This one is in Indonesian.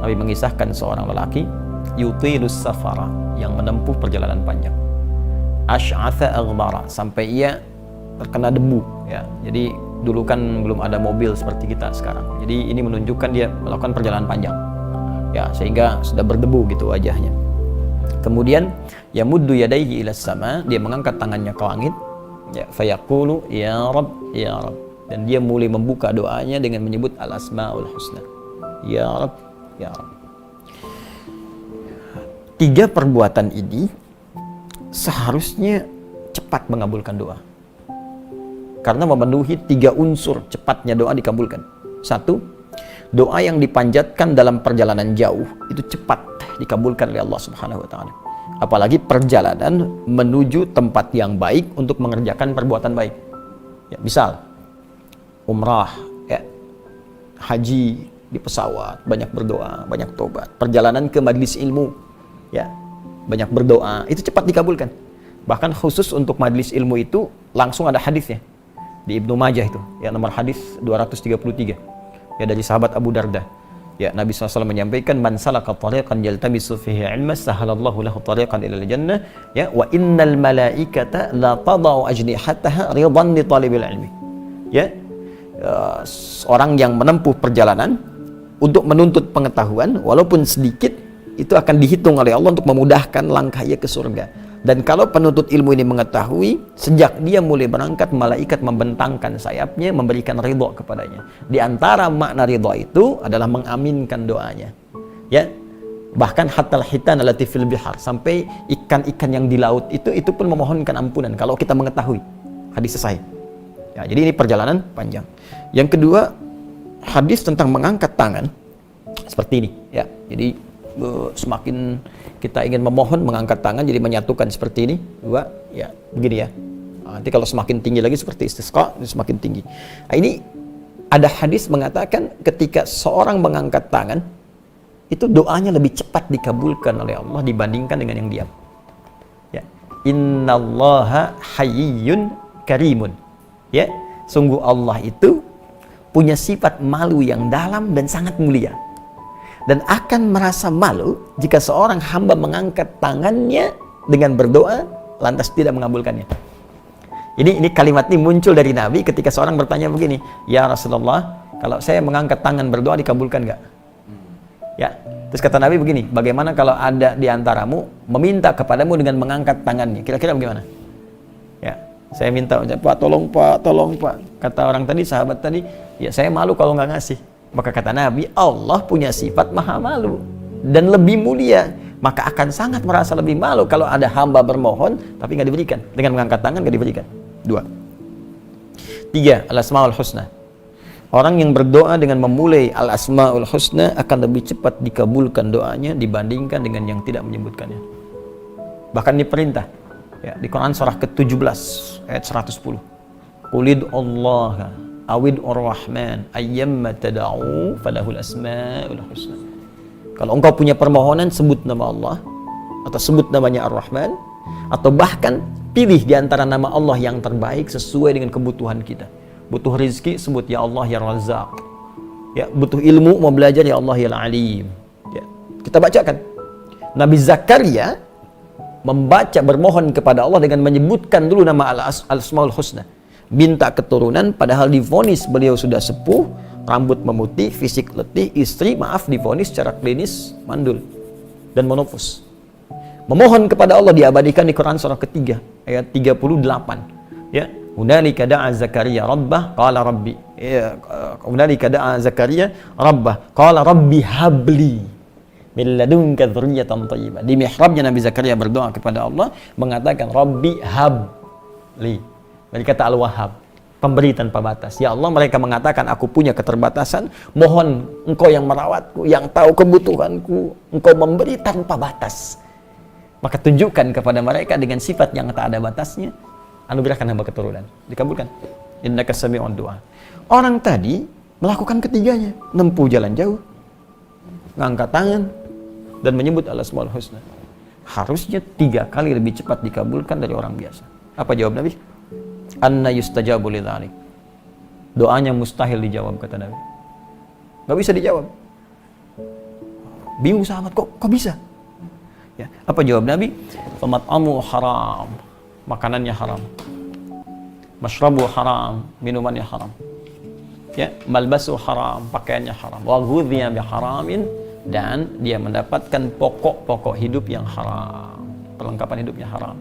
Nabi mengisahkan seorang lelaki yutilus safara, yang menempuh perjalanan panjang, asy'atha aghbara, sampai ia terkena debu, ya. Jadi dulu kan belum ada mobil seperti kita sekarang. Jadi ini menunjukkan dia melakukan perjalanan panjang, ya, sehingga sudah berdebu gitu wajahnya. Kemudian yamuddu yadayhi ilas sama, dia mengangkat tangannya ke langit, ya, fayaqulu ya Rabb ya Rabb, dan dia mulai membuka doanya dengan menyebut al-asmaul husna, ya Rabb ya Rabb. 3 perbuatan ini seharusnya cepat mengabulkan doa, karena memenuhi 3 unsur cepatnya doa dikabulkan. 1, doa yang dipanjatkan dalam perjalanan jauh itu cepat dikabulkan oleh Allah Subhanahu wa taala. Apalagi perjalanan menuju tempat yang baik untuk mengerjakan perbuatan baik. Ya, misal umrah, ya, haji di pesawat, banyak berdoa, banyak tobat. Perjalanan ke majlis ilmu, ya, banyak berdoa, itu cepat dikabulkan. Bahkan khusus untuk majlis ilmu itu langsung ada hadisnya di Ibnu Majah itu, ya, nomor hadis 233, ya, dari sahabat Abu Darda. Ya, Nabi SAW menyampaikan, man salaka tariqan yaltamisu fihi ilma sahalallahu lahu tariqan ilal jannah, ya, wa innal malaikata la tadau ajnihataha ridan li talibil ilmi. Ya, orang yang menempuh perjalanan untuk menuntut pengetahuan walaupun sedikit, itu akan dihitung oleh Allah untuk memudahkan langkahnya ke surga. Dan kalau penuntut ilmu ini mengetahui, sejak dia mulai berangkat, malaikat membentangkan sayapnya, memberikan ridho kepadanya. Di antara makna ridho itu adalah mengaminkan doanya. Ya, bahkan hatal hitan allati fil bihar, sampai ikan-ikan yang di laut itu pun memohonkan ampunan kalau kita mengetahui. Hadis sahih. Ya, jadi ini perjalanan panjang. Yang kedua, hadis tentang mengangkat tangan seperti ini. Ya, jadi semakin kita ingin memohon, mengangkat tangan, jadi menyatukan seperti ini, 2, ya, begini ya. Nanti kalau semakin tinggi lagi seperti istisqa, semakin tinggi. Nah, ini ada hadis mengatakan ketika seorang mengangkat tangan, itu doanya lebih cepat dikabulkan oleh Allah dibandingkan dengan yang diam. Ya, innallaha hayyun karimun. Ya, sungguh Allah itu punya sifat malu yang dalam dan sangat mulia. Dan akan merasa malu jika seorang hamba mengangkat tangannya dengan berdoa lantas tidak mengabulkannya. Ini kalimat ini muncul dari Nabi ketika seorang bertanya begini, ya Rasulullah, kalau saya mengangkat tangan berdoa dikabulkan nggak? Ya, terus kata Nabi begini, bagaimana kalau ada di antaramu meminta kepadamu dengan mengangkat tangannya? Kira-kira bagaimana? Ya, saya minta, Pak, tolong Pak, tolong Pak. Kata orang tadi, sahabat tadi, ya saya malu kalau nggak ngasih. Maka kata Nabi, Allah punya sifat maha malu dan lebih mulia, maka akan sangat merasa lebih malu kalau ada hamba bermohon tapi nggak diberikan, dengan mengangkat tangan nggak diberikan. 2. 3, al-asmaul husna. Orang yang berdoa dengan memulai al-asmaul husna akan lebih cepat dikabulkan doanya dibandingkan dengan yang tidak menyebutkannya. Bahkan diperintah, ya, di Quran surah ke-17 ayat 110. Qulid Allah awid ar-Rahman ayyamma tad'u falahul asmaul husna. Kalau engkau punya permohonan, sebut nama Allah atau sebut namanya Ar-Rahman, atau bahkan pilih di antara nama Allah yang terbaik sesuai dengan kebutuhan kita. Butuh rezeki, sebut ya Allah ya Razzaq. Ya, butuh ilmu, mau belajar, ya Allah ya Alim. Ya, kita bacakan. Nabi Zakaria membaca bermohon kepada Allah dengan menyebutkan dulu nama al-asmaul husna. Minta keturunan padahal divonis beliau sudah sepuh, rambut memutih, fisik letih, istri divonis secara klinis mandul dan menopause. Memohon kepada Allah diabadikan di Quran surah ketiga ayat 38. Ya, hunalika da'a Zakaria rabbah qala rabbi. Ya, hunalika da'a Zakaria rabbah qala rabbi habli min ladunka dzurriyyatan thayyibah. Di mihrabnya Nabi Zakaria berdoa kepada Allah mengatakan rabbi habli. Dari kata Al-Wahhab, pemberi tanpa batas. Ya Allah, mereka mengatakan aku punya keterbatasan, mohon engkau yang merawatku, yang tahu kebutuhanku, engkau memberi tanpa batas. Maka tunjukkan kepada mereka dengan sifat yang tak ada batasnya, anugerahkan hamba keturunan. Dikabulkan. Innaka sami'ud du'a. Orang tadi melakukan ketiganya, menempuh jalan jauh, ngangkat tangan, dan menyebut al-asmaul husna. Harusnya 3 kali lebih cepat dikabulkan dari orang biasa. Apa jawab Nabi? Anna yustajabu lidzalik. doanya mustahil dijawab, kata Nabi. Nggak bisa dijawab. Bingung sahabat, kok bisa? Ya, apa jawab Nabi? Famat'amu haram, makanannya haram. Mashrabu haram, minumannya haram. Ya, malbasu haram, pakaiannya haram. Wa ghudhiya biharamin, dan dia mendapatkan pokok-pokok hidup yang haram. Perlengkapan hidupnya haram.